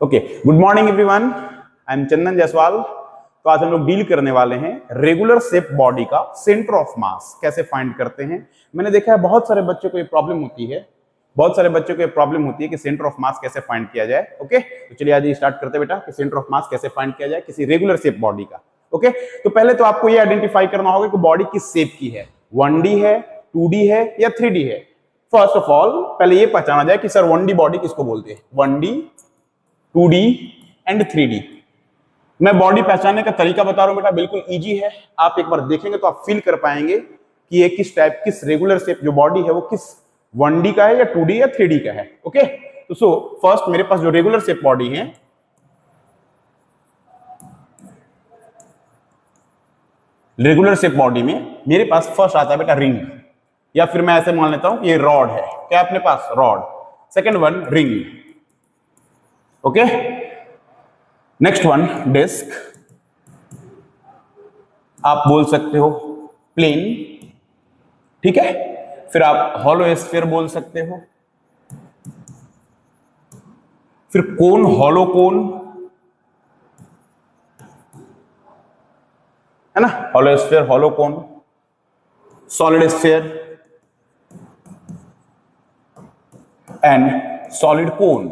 Okay, good morning everyone, I am Chandan Jaiswal. तो आज हम लोग डील करने वाले हैं रेगुलर शेप बॉडी का सेंटर ऑफ मास कैसे फाइंड करते हैं। मैंने देखा है बहुत सारे बच्चों को ये प्रॉब्लम होती है, कि सेंटर ऑफ मास कैसे फाइंड किया जाए। ओके, तो चलिए आज स्टार्ट करते हैं बेटा कि सेंटर ऑफ मास कैसे फाइंड किया जाए किसी रेगुलर शेप बॉडी का। ओके, तो पहले तो आपको ये आइडेंटिफाई करना होगा कि बॉडी किस शेप की है, 1D है, 2D है या 3D है। फर्स्ट ऑफ ऑल पहले ये पहचाना जाए कि सर 1D बॉडी किसको बोलते हैं, 1D 2D एंड 3D। मैं बॉडी पहचानने का तरीका बता रहा हूं बेटा, बिल्कुल इजी है। आप एक बार देखेंगे तो आप फील कर पाएंगे कि ये किस रेगुलर शेप जो बॉडी है वो किस 1D का है या 2D या 3D का है। ओके, तो सो फर्स्ट मेरे पास जो रेगुलर शेप बॉडी है, रेगुलर शेप बॉडी में मेरे पास फर्स्ट आता है बेटा रिंग, या फिर मैं ऐसे मान लेता हूं ये रॉड है। क्या अपने पास rod, second one ring. Okay, next one disc, आप बोल सकते हो प्लेन, ठीक है। फिर आप हॉलो स्फीयर बोल सकते हो, फिर कोन, हॉलो कोन है ना, hollow sphere, hollow cone, solid sphere and solid कोन।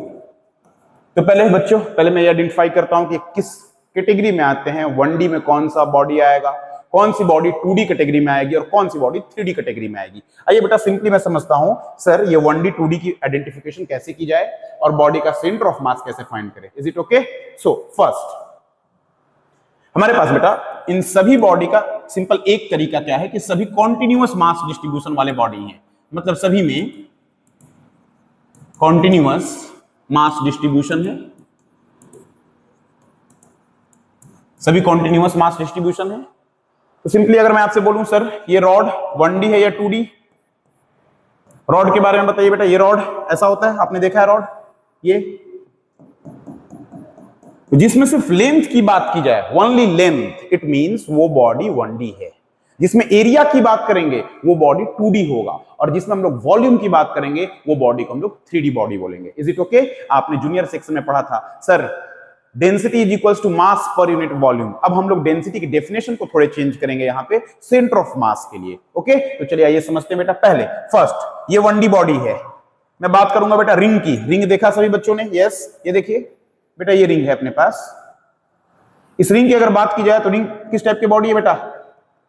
तो पहले बच्चों, पहले मैं ये आइडेंटिफाई करता हूं कि किस कैटेगरी में आते हैं। 1D में कौन सा बॉडी आएगा, कौन सी बॉडी 2D कैटेगरी में आएगी और कौन सी बॉडी 3D कैटेगरी में आएगी। आइए बेटा सिंपली मैं समझता हूं सर ये 1D 2D की आइडेंटिफिकेशन कैसे की जाए और बॉडी का सेंटर ऑफ मास कैसे फाइंड करें। Is it okay? So first हमारे पास बेटा इन सभी बॉडी का सिंपल एक तरीका क्या है कि सभी कॉन्टिन्यूअस मास डिस्ट्रीब्यूशन वाले बॉडी हैं, मतलब सभी में कॉन्टिन्यूअस मास डिस्ट्रीब्यूशन है, सभी कॉन्टिन्यूअस मास डिस्ट्रीब्यूशन है। तो सिंपली अगर मैं आपसे बोलूं सर ये रॉड 1D है या 2D, रॉड के बारे में बताइए बेटा। ये रॉड ऐसा होता है, आपने देखा है रॉड, ये जिसमें सिर्फ लेंथ की बात की जाए, ओनली लेंथ, इट मींस वो बॉडी 1D है। जिसमें एरिया की बात करेंगे वो बॉडी 2D होगा, और जिसमें हम लोग वॉल्यूम की बात करेंगे वो बॉडी को हम लोग 3D बॉडी बोलेंगे। Is it okay? आपने जूनियर सेक्शन में पढ़ा था sir density is equals to mass per unit volume. अब हम लोग डेंसिटी की डेफिनेशन को थोड़े चेंज करेंगे यहाँ पे सेंटर ऑफ मास के लिए। ओके, तो चलिए आइए समझते हैं बेटा। पहले फर्स्ट ये 1D बॉडी है, मैं बात करूंगा बेटा रिंग की। रिंग देखा सभी बच्चों ने? यस, ये देखिए बेटा ये रिंग है अपने पास। इस रिंग की अगर बात की जाए तो रिंग किस टाइप की बॉडी है बेटा?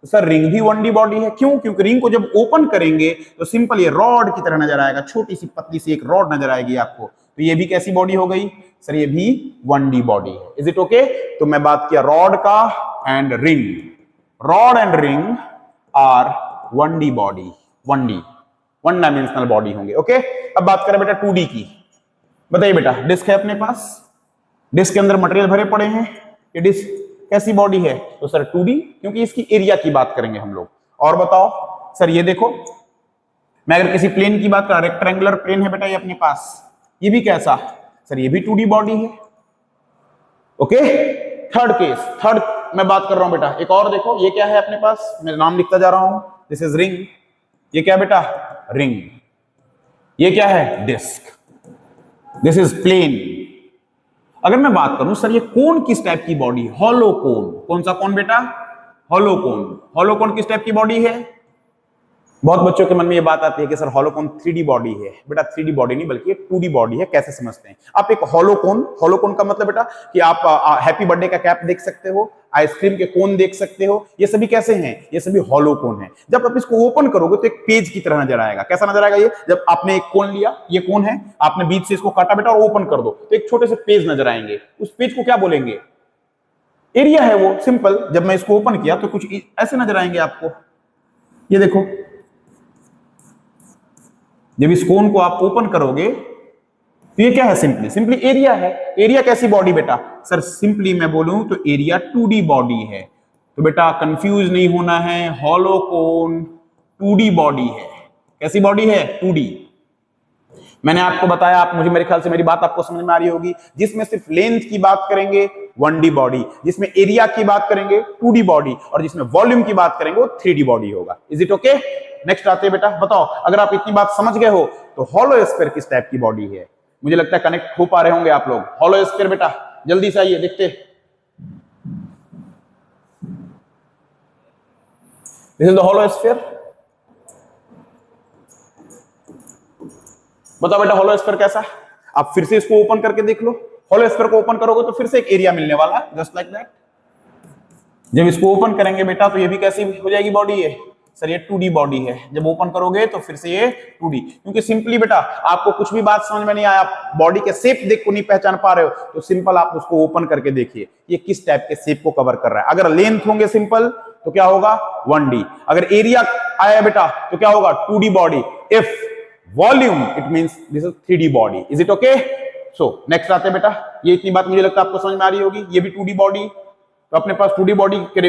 तो सर रिंग भी 1D बॉडी है। क्यों? क्योंकि रिंग को जब ओपन करेंगे तो सिंपल ये रॉड की तरह नजर आएगा, छोटी सी पतली सी एक रॉड नजर आएगी आपको। तो ये भी कैसी बॉडी हो गई सर? ये भी 1D बॉडी है। Is it okay? तो मैं बात किया रॉड का and ring. Rod and ring are 1D body, 1D, one dimensional body होंगे। ओके, अब बात करें बेटा 2D की। बताइए बेटा डिस्क है अपने पास, डिस्क के अंदर मटेरियल भरे पड़े हैं, ये डिस्क कैसी बॉडी है? तो सर 2D, क्योंकि इसकी एरिया की बात करेंगे हम लोग। और बताओ सर ये देखो, मैं अगर किसी प्लेन की बात करूं, रेक्टेंगुलर प्लेन है बेटा ये अपने पास, ये भी कैसा? सर ये भी 2D बॉडी है। ओके, थर्ड केस, थर्ड मैं बात कर रहा हूं बेटा। एक और देखो, ये क्या है अपने पास, मैं नाम लिखता जा रहा हूं, दिस इज रिंग। ये क्या बेटा? रिंग। ये क्या है? डिस्क। This is plane. अगर मैं बात करूं सर ये कोन किस टाइप की बॉडी? हॉलो कोन। कौन सा कोन बेटा? हॉलो कोन। हॉलो कोन किस टाइप की बॉडी है? बहुत बच्चों के मन में ये बात आती है कि सर हॉलो कोन 3D बॉडी है। बेटा 3D बॉडी नहीं बल्कि 2D बॉडी है। कैसे समझते हैं आप? एक हॉलो कोन का मतलब बेटा कि आप हैप्पी बर्थडे का कैप देख सकते हो, आइसक्रीम के कोन देख सकते हो, ये सभी कैसे हैं? ये सभी हॉलो कोन है। जब आप इसको ओपन करोगे तो एक पेज की तरह नजर आएगा। कैसा नजर आएगा ये? जब आपने एक कोन लिया, ये कोन है, आपने बीच से इसको काटा बेटा और ओपन कर दो तो एक छोटे से पेज नजर आएंगे। उस पेज को क्या बोलेंगे? एरिया है वो, सिंपल। जब मैं इसको ओपन किया तो कुछ ऐसे नजर आएंगे आपको। ये देखो, जब इस कोन को आप ओपन करोगे तो ये क्या है? सिंपली एरिया है। एरिया कैसी बॉडी बेटा? सर सिंपली मैं बोलूं तो एरिया 2D बॉडी है। तो बेटा कंफ्यूज नहीं होना है, हॉलो कोन 2D बॉडी है। कैसी बॉडी है? 2D। मैंने आपको बताया, आप मुझे, मेरे ख्याल से मेरी बात आपको समझ में आ रही होगी। जिसमें सिर्फ लेंथ की बात करेंगे 1D बॉडी, जिसमें एरिया की बात करेंगे 2D बॉडी, और जिसमें वॉल्यूम की बात करेंगे वो 3D बॉडी होगा। Is it okay? नेक्स्ट आते हैं बेटा, बताओ अगर आप इतनी बात समझ गए हो तो हॉलो स्फीयर किस टाइप की बॉडी है? मुझे लगता है कनेक्ट हो पा रहे होंगे आप लोग। हॉलो स्फीयर बेटा जल्दी से आइए देखते। This is the hollow sphere. बताओ बेटा हॉलो स्फीयर कैसा है? आप फिर से इसको ओपन करके देख लो। हॉलो स्फीयर को ओपन करोगे तो फिर से एक एरिया मिलने वाला है, जस्ट लाइक दैट। जब इसको ओपन करेंगे बेटा तो ये भी कैसी हो जाएगी बॉडी है? सर ये 2D बॉडी है। जब ओपन करोगे तो फिर से ये 2D, क्योंकि सिंपली बेटा आपको कुछ भी बात समझ में नहीं आया, बॉडी के शेप देख को नहीं पहचान पा रहे हो, तो सिंपल आप उसको ओपन करके देखिए ये किस टाइप के शेप को कवर कर रहा है। अगर लेंथ होंगे सिंपल तो क्या होगा? 1D। अगर एरिया आया बेटा तो क्या होगा? 2D body. If volume it means this is 3D body. Is it okay? So next आते हैं बेटा। ये इतनी बात मुझे लगता है आपको समझ में आ रही होगी। ये भी 2D बॉडी, तो अपने पास 2D बॉडी के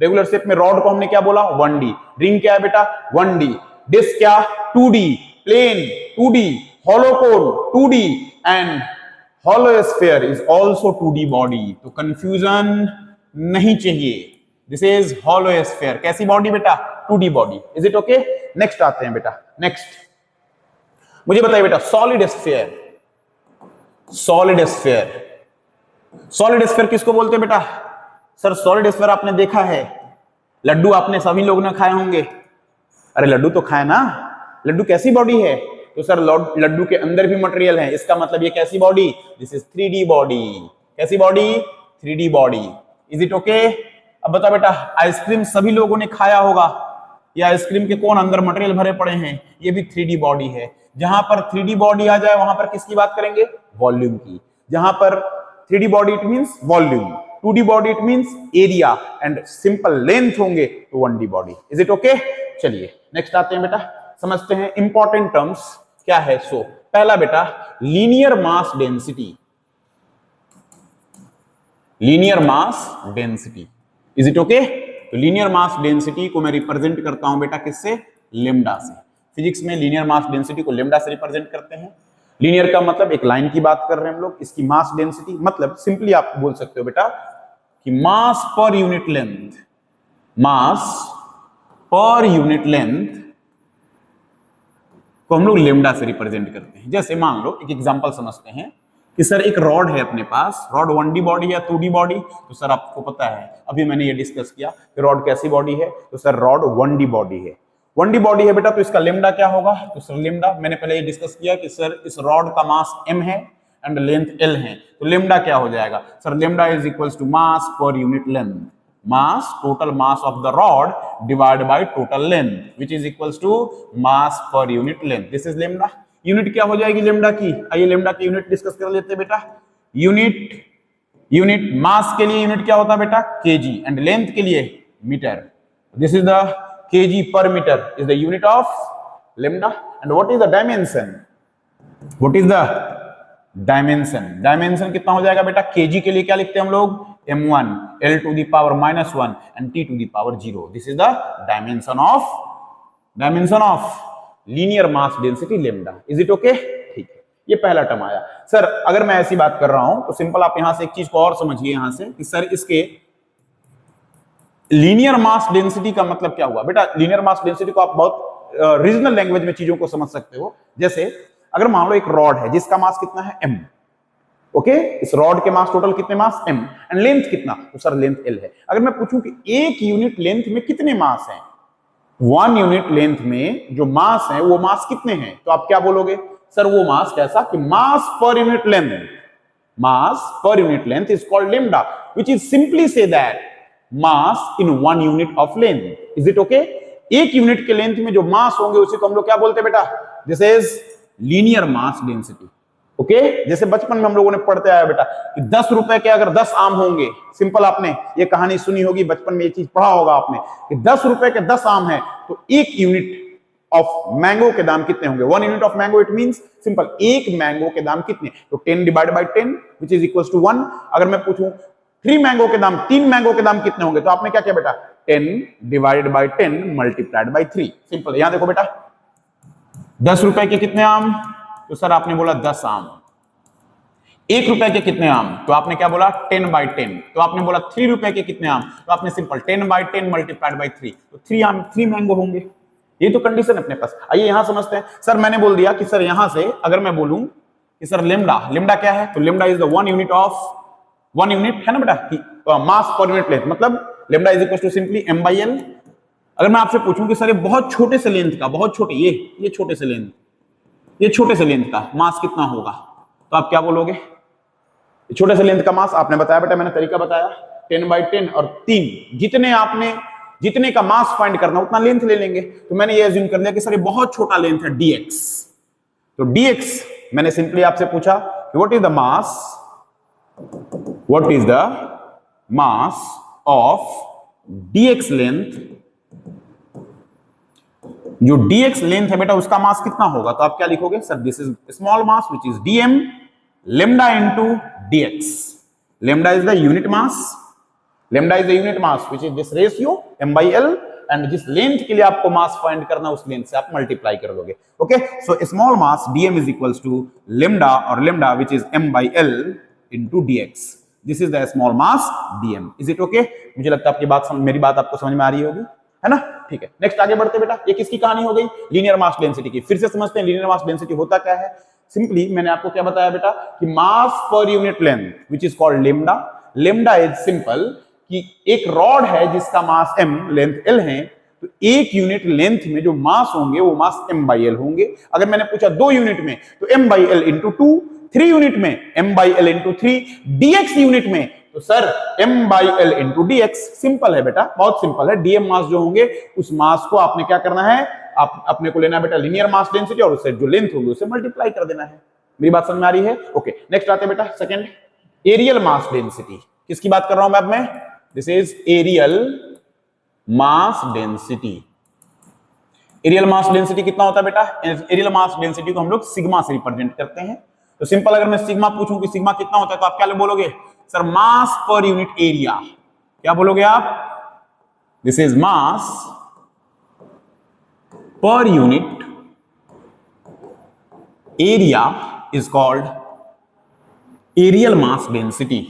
रेगुलर शेप में रॉड को हमने क्या बोला? 1D। रिंग क्या है बेटा? 1D। डिस्क क्या? 2D। Plane 2D। Hollow cone 2D and hollow sphere is also 2D body. तो कंफ्यूजन नहीं चाहिए। This is hollow sphere. कैसी बॉडी बेटा? 2D बॉडी। Is it okay? नेक्स्ट आते हैं बेटा। नेक्स्ट मुझे बताइए बेटा solid sphere. Solid sphere, solid sphere किसको बोलते हैं बेटा? सर सॉलिड स्फीयर आपने देखा है, लड्डू आपने सभी लोगों ने खाए होंगे। अरे लड्डू तो खाए ना। लड्डू कैसी बॉडी है? तो सर लड्डू के अंदर भी मटेरियल है, इसका मतलब ये कैसी body? This is 3D body. कैसी body? 3D body. Is it okay? अब बता बेटा आइसक्रीम सभी लोगों ने खाया होगा, या आइसक्रीम के कौन अंदर मटेरियल भरे पड़े हैं? ये भी 3D बॉडी है। जहां पर 3D बॉडी आ जाए वहां पर किसकी बात करेंगे? वॉल्यूम की। जहां पर 3D body it means volume, 2D body it means area and simple length होंगे तो 1D body. Is it okay? चलिए नेक्स्ट आते हैं बेटा, समझते हैं इंपॉर्टेंट टर्म्स क्या है। सो पहला बेटा linear mass density. Linear mass density. Is it okay? तो लीनियर मास डेंसिटी को मैं रिप्रेजेंट करता हूं बेटा किससे? लेमडा से। फिजिक्स में लीनियर मास डेंसिटी को लेमडा से रिप्रेजेंट करते हैं। लीनियर का मतलब एक लाइन की बात कर रहे हैं हम लोग। इसकी मास डेंसिटी मतलब सिंपली आप बोल सकते हो बेटा कि मास पर यूनिट लेंथ, मास पर यूनिट लेंथ को हम लोग लेमडा से रिप्रेजेंट करते हैं। जैसे मान लो एक एग्जांपल समझते हैं कि सर एक रॉड है अपने पास, रॉड 1D बॉडी या 2D बॉडी। तो सर आपको पता है अभी मैंने ये डिस्कस किया कि रॉड कैसी बॉडी है, तो सर रॉड 1D बॉडी है। 1D बॉडी है बेटा, तो इसका लेमडा क्या होगा? तो सर लेमडा मैंने पहले ये डिस्कस किया कि सर इस रॉड का मास m है एंड लेंथ l है, तो लेमडा क्या हो जाएगा? Sir lambda is equals to mass per unit length, mass total mass of the rod divide by total length which is equals to mass per unit length. This is lambda. Unit क्या हो जाएगी lambda की? आइए lambda की unit discuss कर लेते हैं बेटा। यूनिट मास के लिए यूनिट क्या होता है बेटा? केजी एंड लेंथ के लिए metre. This is the kg per meter is the unit of lambda. And what is the dimension? What is the dimension? Dimension कितना हो जाएगा बेटा? kg के लिए क्या लिखते हैं हम लोग? m1 l to the power -1 and t to the power 0. This is the dimension of linear mass density lambda. Is it okay? ठीक है, ये पहला टर्म आया। सर अगर मैं ऐसी बात कर रहा हूं तो सिंपल आप यहां से एक चीज को और समझिए यहां से कि सर इसके लीनियर मास डेंसिटी का मतलब क्या हुआ? बेटा लीनियर मास डेंसिटी को आप बहुत रीजनल लैंग्वेज में चीजों को समझ सकते हो। जैसे अगर मान लो एक रॉड है जिसका मास कितना है? m। ओके, इस रॉड के मास टोटल कितने मास? m एंड लेंथ कितना? तो सर लेंथ l है। अगर मैं पूछूं कि एक यूनिट लेंथ में कितने मास हैं, 1 यूनिट लेंथ में जो मास है वो मास कितने हैं, तो आप क्या बोलोगे? सर वो मास कैसा कि mass per unit length, mass per unit length is called lambda which is simply say that mass in 1 unit of length. Is it okay? एक यूनिट के लेंथ में जो मास होंगे उसी को हम लोग क्या बोलते हैं बेटा? This is linear mass density. Okay, जैसे बचपन में हम लोगों ने पढ़ते आया बेटा कि 10 रुपए के अगर 10 आम होंगे, सिंपल आपने ये कहानी सुनी होगी, बचपन में ये चीज पढ़ा होगा आपने कि 10 रुपए के 10 आम है तो एक यूनिट ऑफ मैंगो के दाम कितने होंगे? 1 unit of mango it means simple एक मैंगो के दाम कितने? तो 10 divide by 10 which is equals to 1। अगर मैं पूछूं 3 मैंगो के दाम, 3 मैंगो के दाम कितने होंगे, तो आपने क्या किया बेटा? 10 divided by 10 multiplied by 3। Simple. यहां देखो बेटा 10 रुपए के कितने आम? तो सर आपने बोला 10 आम। 1 रुपए के कितने आम? तो आपने क्या बोला? 10 बाय 10। तो आपने बोला 3 रुपए के कितने आम? तो आपने सिंपल 10 बाय 10 मल्टीप्लाइड बाय 3, तो 3 आम, 3 मैंगो होंगे। ये तो कंडीशन अपने पास। आइए यहां समझते हैं। सर मैंने बोल दिया कि सर यहां से अगर मैं बोलूं कि सर लेमडा, लेमडा क्या है? तो लेमडा इज द 1 यूनिट है ना बेटा, मास पर यूनिट लेंथ, मतलब lambda is equal to simply m/l। अगर मैं आपसे पूछूं कि सर ये बहुत छोटे से लेंथ का, बहुत छोटे, ये छोटे से लेंथ, ये छोटे से लेंथ का मास कितना होगा, तो आप क्या बोलोगे? छोटे से लेंथ का मास आपने बताया बेटा, मैंने तरीका बताया 10/10 और 3, जितने का मास फाइंड करना उतना लेंथ ले लेंगे। तो मैंने ये अज्यूम कर लिया कि सर ये बहुत छोटा लेंथ है dx, तो dx मैंने सिंपली आपसे पूछा कि what is the mass of dx length, जो dx लेंथ है बेटा उसका मास कितना होगा, तो आप क्या लिखोगे? Sir this is small mass which is dm lambda into dx। lambda is the unit mass, which is this ratio m/l, and जिस लेंथ के लिए आपको मास फाइंड करना उस लेंथ से आप मल्टीप्लाई कर लोगे। Okay, so small mass dm is equals to lambda, और lambda which is m/l into dx। This is the small mass dm। Is it okay? मुझे लगता है आपकी बात मेरी बात आपको समझ में आ रही होगी, है ना? ठीक है, नेक्स्ट आगे बढ़ते बेटा। ये किसकी कहानी हो गई? लीनियर मास डेंसिटी की। फिर से समझते हैं लीनियर मास डेंसिटी होता क्या है। सिंपली मैंने आपको क्या बताया बेटा कि mass per unit length which is called lambda. Lambda is simple कि एक रॉड है जिसका मास m, लेंथ l है, तो एक यूनिट लेंथ में जो मास होंगे वो मास m/l होंगे। अगर मैंने पूछा 2 यूनिट में तो m/l into 2, 3 यूनिट में m/l into 3, dx यूनिट में तो sir m/l into dx। Simple है बेटा, बहुत सिंपल है। dm मास जो होंगे उस मास को आपने क्या करना है, आप अपने को लेना है बेटा लीनियर मास डेंसिटी, और उससे जो लेंथ होगी उसे मल्टीप्लाई कर देना है। मेरी बात समझ में आ रही है? ओके, नेक्स्ट आते हैं बेटा सेकंड, एरियल मास डेंसिटी। किसकी बात कर रहा हूं मैं अब मैं? This is areal mass density. Areal mass density कितना होता है बेटा? एरियल मास डेंसिटी को हम लोग सिग्मा से रिप्रेजेंट करते हैं। तो सिंपल अगर मैं सिग्मा पूछूं कि सिग्मा कितना होता है तो आप क्या बोलोगे? सर मास पर यूनिट एरिया। क्या बोलोगे आप? This is mass per unit area is called areal mass density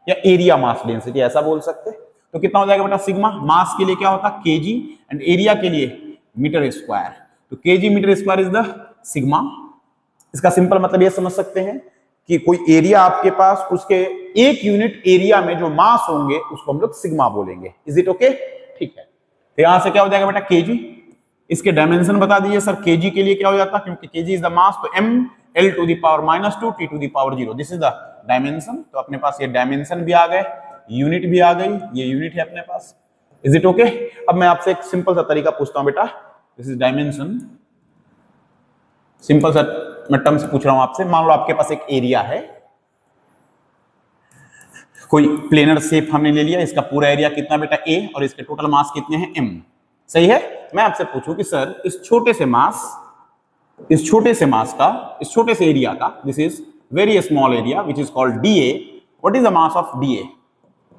या एरिया मास डेंसिटी, ऐसा बोल सकते। तो कितना हो जाएगा बेटा? सिग्मा मास के लिए क्या होता है केजी, एंड एरिया के लिए मीटर स्क्वायर। तो KG metre square is the sigma. इसका सिंपल मतलब ये समझ सकते हैं कि कोई एरिया आपके पास, उसके एक यूनिट एरिया में जो मास होंगे उसको हम लोग सिग्मा बोलेंगे। Is it okay? ठीक है, तो यहां से क्या हो जाएगा बेटा? केजी। इसके डायमेंशन बता दीजिए सर, केजी के लिए क्या हो जाता है, क्योंकि केजी इज द मास, तो m l to the power -2 t to the power 0, this is the dimension. तो अपने पास ये डायमेंशन भी आ गए, यूनिट भी आ गई, ये यूनिट है अपने पास। Is it okay? अब मैं आपसे एक सिंपल सा तरीका पूछता हूं बेटा, दिस इज डायमेंशन। सिंपल सा मैं टर्म्स पूछ रहा हूं आपसे। मान लो आपके पास एक एरिया है, कोई प्लेनर शेप हमने ले लिया, इसका पूरा एरिया कितना बेटा a, और इसके टोटल मास कितने हैं m। सही है? मैं आपसे पूछूं कि सर इस छोटे से मास का, इस छोटे से एरिया का, this is very small area which is called dA, what is the mass of dA?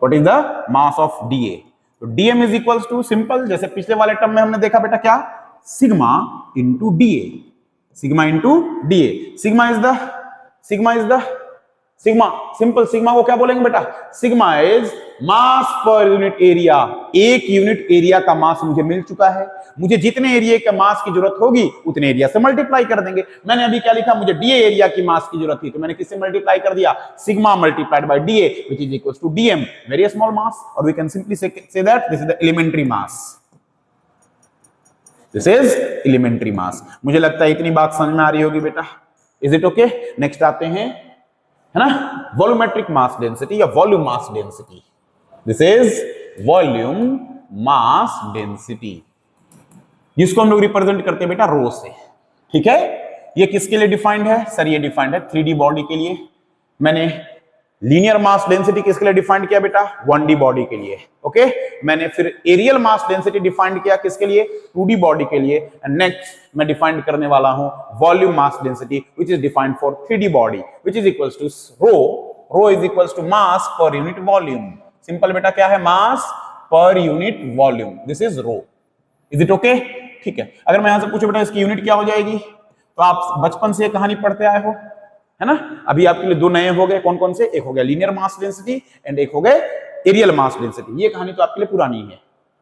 What is the mass of dA? तो dm is equals to simple, जैसे पिछले वाले टर्म में हमने देखा बेटा क्या, sigma into dA। Sigma into dA। Sigma is the simple sigma को क्या बोलेंगे बेटा? Sigma is mass per unit area. एक यूनिट एरिया का मास मुझे मिल चुका है, मुझे जितने एरिया का मास की जरूरत होगी उतने एरिया से मल्टीप्लाई कर देंगे। मैंने अभी क्या लिखा, मुझे डीए एरिया की मास की जरूरत थी, तो मैंने किससे मल्टीप्लाई कर दिया? Sigma multiplied by DA which is equals to DM, very small mass, और we can simply say that this is the elementary mass. This is elementary mass. मुझे लगता है इतनी बात समझ में आ रही होगी बेटा। Is it okay? नेक्स्ट आते हैं, है ना, वॉल्यूमेट्रिक मास डेंसिटी या volume mass density. This is volume mass density, जिसको हम लोग रिप्रेजेंट करते हैं बेटा रो से। ठीक है, ये किसके लिए डिफाइंड है? सर ये डिफाइंड है 3D बॉडी के लिए। मैंने लीनियर मास डेंसिटी किसके लिए डिफाइंड किया बेटा? 1D बॉडी के लिए। ओके, मैंने फिर एरियल मास डेंसिटी डिफाइंड किया किसके लिए? 2D बॉडी के लिए। एंड नेक्स्ट मैं डिफाइंड करने वाला हूं volume mass density which is defined for 3D body which is equals to rho is equals to mass per unit volume. Simple बेटा क्या है? Mass per unit volume, this is rho. Is it okay? ठीक है, अगर मैं यहां से पूछूं बेटा इसकी यूनिट क्या हो जाएगी, तो आप बचपन से कहानी पढ़ते आए हो, है ना। अभी आपके लिए दो नए हो गए, कौन कौन से? एक हो गया लीनियर मास डेंसिटी एंड एक हो गए एरियल मास डेंसिटी। ये कहानी तो आपके लिए पुरानी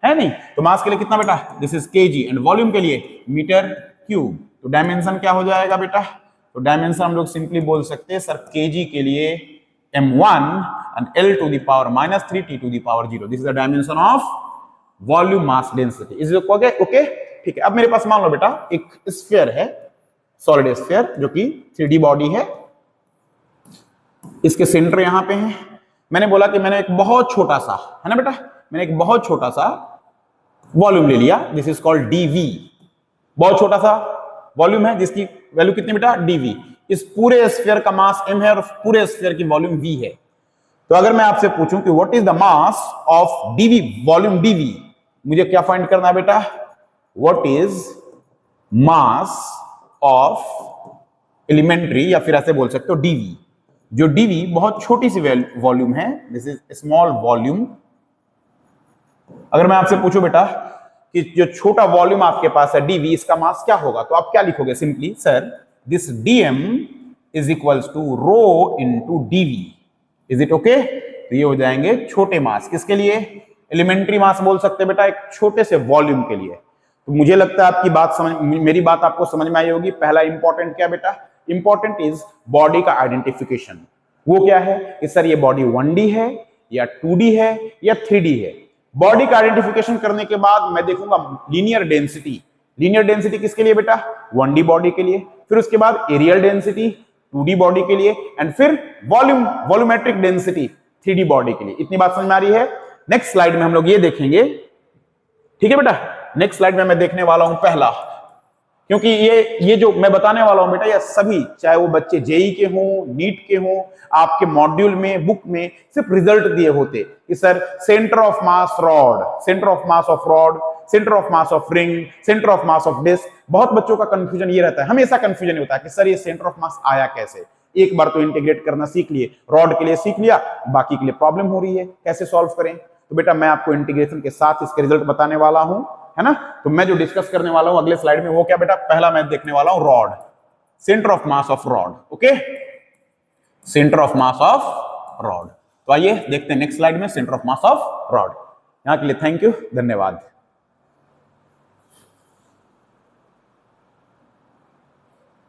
है नहीं? तो मास के लिए कितना बेटा? This is KG, and volume के लिए मीटर क्यूब। तो डायमेंशन क्या हो जाएगा बेटा? तो डायमेंशन हम लोग सिंपली बोल सकते हैं सर केजी के लिए m1 and L to the power minus 3 T to the power 0. This is the dimension of volume mass density. Is it okay? Okay? ठीक है। अब मेरे पास मान लो बेटा एक स्फीयर है, सॉलिड स्फीयर, जो कि 3D बॉडी है। इसके सेंटर यहां पे है। मैंने बोला कि मैंने एक बहुत छोटा सा, है ना बेटा, मैंने एक बहुत छोटा सा वॉल्यूम ले लिया। This is called dV. बहुत छोटा सा वॉल्यूम है जिसकी वैल्यू कितनी बेटा, डीवी। इस पूरे स्फीयर का मास m है और पूरे स्फीयर की वॉल्यूम v है। तो अगर मैं आपसे पूछूं कि what is the mass of dV, volume dV, मुझे क्या फाइंड करना है बेटा, what is mass of elementary, या फिर ऐसे बोल सकते हो डीवी। जो डीवी बहुत छोटी सी वॉल्यूम है, दिस इज स्मॉल वॉल्यूम। अगर मैं आपसे पूछूं बेटा कि जो छोटा वॉल्यूम आपके पास है डीवी, इसका मास क्या होगा, तो आप क्या लिखोगे, simply sir this dm is equals to rho into dV. Is it okay? तो ये हो जाएंगे छोटे मास, किसके लिए, एलिमेंट्री मास बोल सकते हैं बेटा, एक छोटे से वॉल्यूम के लिए। तो मुझे लगता है आपकी बात मेरी बात आपको समझ में आई होगी। पहला इंपॉर्टेंट क्या बेटा, इंपॉर्टेंट इज बॉडी का आइडेंटिफिकेशन। वो क्या है कि सर ये बॉडी 1D है या 2D है या 3D है। बॉडी का आइडेंटिफिकेशन करने के बाद मैं देखूंगा लीनियर डेंसिटी। लीनियर डेंसिटी किसके लिए बेटा, 1D बॉडी के लिए। फिर उसके बाद एरियल डेंसिटी 2D बॉडी के लिए, एंड फिर वॉल्यूमेट्रिक डेंसिटी 3D बॉडी के लिए। इतनी बात समझ में आ रही है? नेक्स्ट स्लाइड में हम लोग ये देखेंगे, ठीक है बेटा। नेक्स्ट स्लाइड में मैं देखने वाला हूं पहला, क्योंकि ये जो मैं बताने वाला हूं बेटा, ये सभी, चाहे वो बच्चे जेई के हों, नीट के हों, आपके मॉड्यूल में, बुक में सिर्फ रिजल्ट दिए होते कि sir centre of mass rod, centre of mass of rod, centre of mass of ring, centre of mass of disc. बहुत बच्चों का कंफ्यूजन ये रहता है, हमेशा कंफ्यूजन होता है कि सर ये सेंटर ऑफ मास आया कैसे। एक बार तो इंटीग्रेट करना सीख लिए, रॉड के लिए सीख लिया, बाकी के लिए प्रॉब्लम हो रही है, कैसे सॉल्व करें। तो बेटा मैं आपको इंटीग्रेशन के साथ इसके रिजल्ट बताने वाला हूं, है ना। तो मैं जो डिस्कस करने वाला हूं अगले स्लाइड में, वो क्या बेटा, पहला मैं देखने वाला हूं rod, centre of mass of rod. Okay, centre of mass of rod. तो आइए देखते हैं नेक्स्ट स्लाइड में centre of mass of rod. यहां के लिए थैंक यू, धन्यवाद।